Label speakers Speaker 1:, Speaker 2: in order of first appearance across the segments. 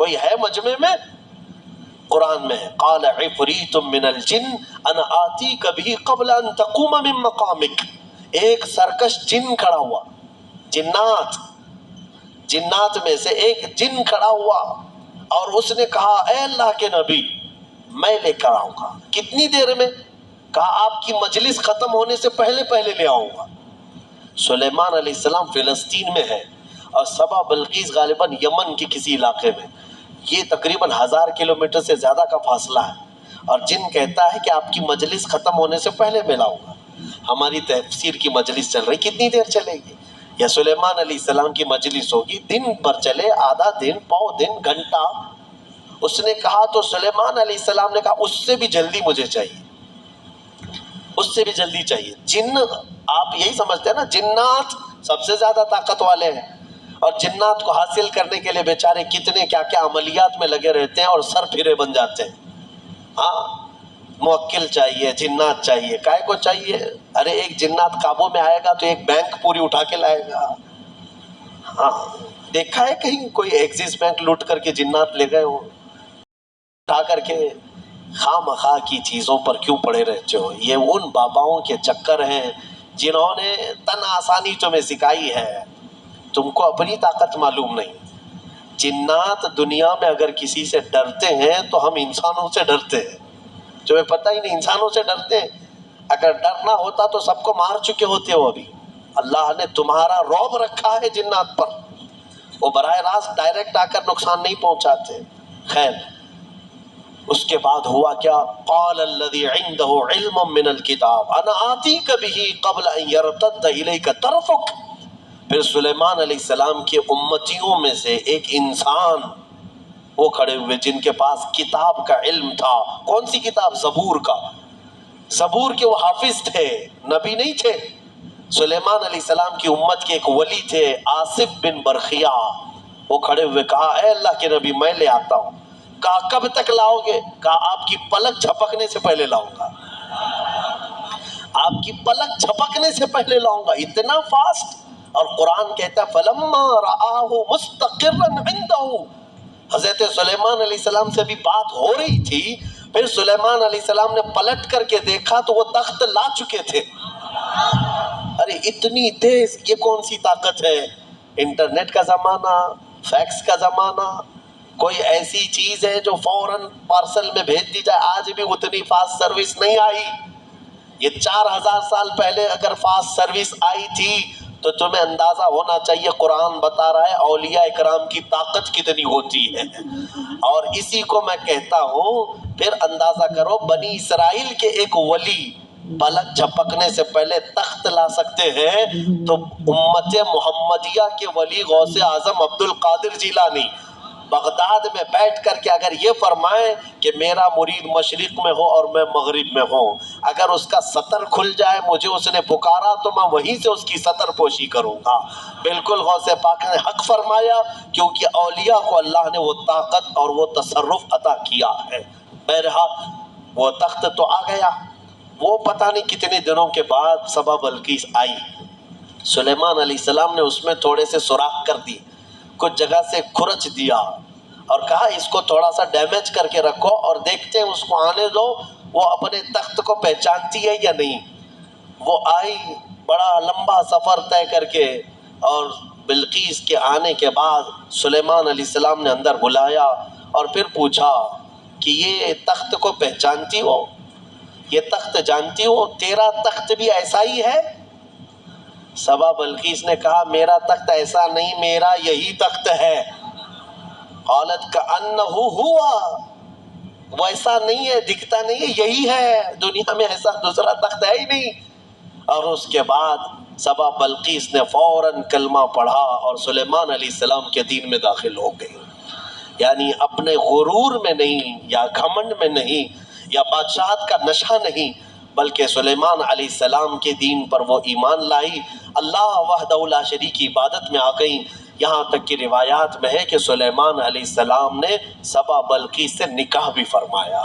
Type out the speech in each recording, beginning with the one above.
Speaker 1: کوئی ہے مجمع میں؟ قرآن میں قال عفریت من الجن انا آتیک بہ قبل ان تقوم من مقامک. ایک سرکش جن کھڑا ہوا، جنات میں سے ایک جن کھڑا ہوا اور اس نے کہا اے اللہ کے نبی میں لے کر آؤں گا. کتنی دیر میں؟ کہا آپ کی مجلس ختم ہونے سے پہلے پہلے لے آؤں گا. سلیمان علیہ السلام فلسطین میں ہے اور سبا بلقیس غالباً یمن کے کسی علاقے میں. یہ تقریباً 1000 کلومیٹر سے زیادہ کا فاصلہ ہے اور جن کہتا ہے کہ آپ کی مجلس ختم ہونے سے پہلے میں لاؤں گا. ہماری تفسیر کی مجلس چل رہی، کتنی دیر چلے گی؟ یا سلیمان علیہ السلام کی مجلس ہوگی دن پر چلے، آدھا دن، پاؤ دن، گھنٹہ. اس نے کہا تو سلیمان علیہ السلام نے کہا اس سے بھی جلدی مجھے چاہیے، اس سے بھی جلدی چاہیے. جن آپ یہی سمجھتے ہیں نا جنات سب سے زیادہ طاقت والے ہیں، اور جنات کو حاصل کرنے کے لیے بیچارے کتنے کیا کیا عملیات میں لگے رہتے ہیں اور سر پھرے بن جاتے ہیں. ہاں موکل چاہیے، جنات چاہیے. کائے کو چاہیے؟ ارے ایک جنات قابو میں آئے گا تو ایک بینک پوری اٹھا کے لائے گا. ہاں دیکھا ہے کہیں کوئی ایکسس بینک لوٹ کر کے جنات لے گئے ہو؟ اٹھا کر کے خواہ مخواہ کی چیزوں پر کیوں پڑے رہتے ہو؟ یہ ان باباؤں کے چکر ہیں جنہوں نے تن آسانی تمہیں سکھائی ہے، تم کو اپنی طاقت معلوم نہیں. جنات دنیا میں اگر کسی سے ڈرتے ہیں تو ہم انسانوں سے ڈرتے ہیں. تمہیں پتہ ہی نہیں انسانوں سے ڈرتے ہیں. اگر ڈرنا ہوتا تو سب کو مار چکے ہوتے ہو ابھی. اللہ نے تمہارا رعب رکھا ہے جنات پر، وہ براہ راست ڈائریکٹ آ کر نقصان نہیں پہنچاتے. خیر اس کے بعد ہوا کیا؟ قال الذی عنده علم من الکتاب انا آتیک بہ قبل ان یرتد الیک طرفک. پھر سلیمان علیہ السلام کے امتیوں میں سے ایک انسان وہ کھڑے ہوئے جن کے پاس کتاب کا علم تھا. کون سی کتاب؟ زبور کا. زبور کے وہ حافظ تھے، نبی نہیں تھے. سلیمان علیہ السلام کی امت کے ایک ولی تھے آصف بن برخیا. وہ کھڑے ہوئے کہا اے اللہ کے نبی میں لے آتا ہوں. کہا کب تک لاؤ گے؟ کہا آپ کی پلک جھپکنے سے پہلے لاؤں گا. آپ کی پلک جھپکنے سے پہلے لاؤں گا. اتنا فاسٹ. اور قرآن کہتا ہے فَلَمَّا رَآهُ مُسْتَقِرًّا عِندَهُ. حضرت سلیمان علیہ السلام سے بھی بات ہو رہی تھی، پھر سلیمان علیہ السلام نے پلٹ کر کے دیکھا تو وہ تخت لا چکے تھے. ارے اتنی تیز، یہ کون سی طاقت ہے؟ انٹرنیٹ کا زمانہ، فیکس کا زمانہ. کوئی ایسی چیز ہے جو فوراً پارسل میں بھیج دی جائے؟ آج بھی اتنی فاسٹ سروس نہیں آئی. یہ 4000 سال پہلے اگر فاسٹ سروس آئی تھی تو تمہیں اندازہ ہونا چاہیے قرآن بتا رہا ہے اولیاء اکرام کی طاقت کتنی ہوتی ہے. اور اسی کو میں کہتا ہوں پھر اندازہ کرو بنی اسرائیل کے ایک ولی پلک جھپکنے سے پہلے تخت لا سکتے ہیں تو امت محمدیہ کے ولی غوث اعظم عبد القادر جیلانی بغداد میں بیٹھ کر کے اگر یہ فرمائیں کہ میرا مرید مشرق میں ہو اور میں مغرب میں ہوں، اگر اس کا سطر کھل جائے مجھے اس نے پکارا تو میں وہیں سے اس کی سطر پوشی کروں گا. بالکل غوث پاک نے حق فرمایا کیونکہ اولیاء کو اللہ نے وہ طاقت اور وہ تصرف عطا کیا ہے. بہرحال وہ تخت تو آ گیا. وہ پتہ نہیں کتنے دنوں کے بعد سبا بلقیس آئی. سلیمان علیہ السلام نے اس میں تھوڑے سے سوراخ کر دی، کچھ جگہ سے کھرچ دیا اور کہا اس کو تھوڑا سا ڈیمیج کر کے رکھو اور دیکھتے ہیں اس کو آنے دو وہ اپنے تخت کو پہچانتی ہے یا نہیں. وہ آئی بڑا لمبا سفر طے کر کے، اور بلقیس کے آنے کے بعد سلیمان علیہ السلام نے اندر بلایا اور پھر پوچھا کہ یہ تخت کو پہچانتی ہو؟ یہ تخت جانتی ہو؟ تیرا تخت بھی ایسا ہی ہے؟ سبا بلقیس نے کہا میرا تخت ایسا نہیں، میرا یہی تخت ہے. قالت کأنہ ہوا، وہ ایسا نہیں ہے، دکھتا نہیں ہے، یہی ہے، دنیا میں ایسا دوسرا تخت ہے ہی نہیں. اور اس کے بعد سبا بلقیس نے فوراً کلمہ پڑھا اور سلیمان علیہ السلام کے دین میں داخل ہو گئی. یعنی اپنے غرور میں نہیں یا گھمنڈ میں نہیں یا بادشاہت کا نشہ نہیں، بلکہ سلیمان علیہ السلام کے دین پر وہ ایمان لائی، اللہ وحدہ لا شریک کی عبادت میں آ گئی. یہاں تک کہ روایات میں ہے کہ سلیمان علیہ السلام نے سبا بلقیس سے نکاح بھی فرمایا.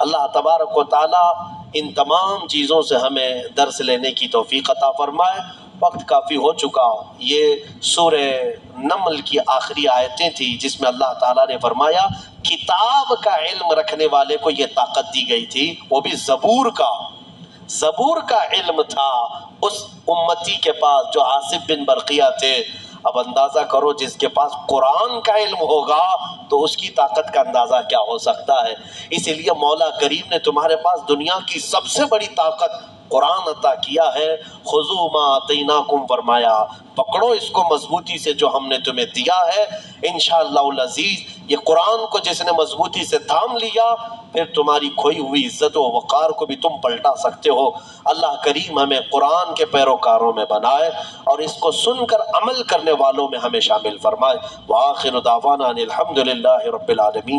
Speaker 1: اللہ تبارک و تعالی ان تمام چیزوں سے ہمیں درس لینے کی توفیق عطا فرمائے. وقت کافی ہو چکا. یہ سورہ نمل کی آخری آیتیں تھیں جس میں اللہ تعالیٰ نے فرمایا کتاب کا علم رکھنے والے کو یہ طاقت دی گئی تھی، وہ بھی زبور کا علم تھا اس امتی کے پاس جو عاصف بن برقیہ تھے. اب اندازہ کرو جس کے پاس قرآن کا علم ہوگا تو اس کی طاقت کا اندازہ کیا ہو سکتا ہے. اسی لیے مولا کریم نے تمہارے پاس دنیا کی سب سے بڑی طاقت قرآن عطا کیا ہے. خذوا ما آتیناکم فرمایا پکڑو اس کو مضبوطی سے جو ہم نے تمہیں دیا ہے. انشاءاللہ العزیز یہ قرآن کو جس نے مضبوطی سے تھام لیا پھر تمہاری کھوئی ہوئی عزت و وقار کو بھی تم پلٹا سکتے ہو. اللہ کریم ہمیں قرآن کے پیروکاروں میں بنائے اور اس کو سن کر عمل کرنے والوں میں ہمیں شامل فرمائے. وآخر دعوانا ان الحمد للہ رب العالمین.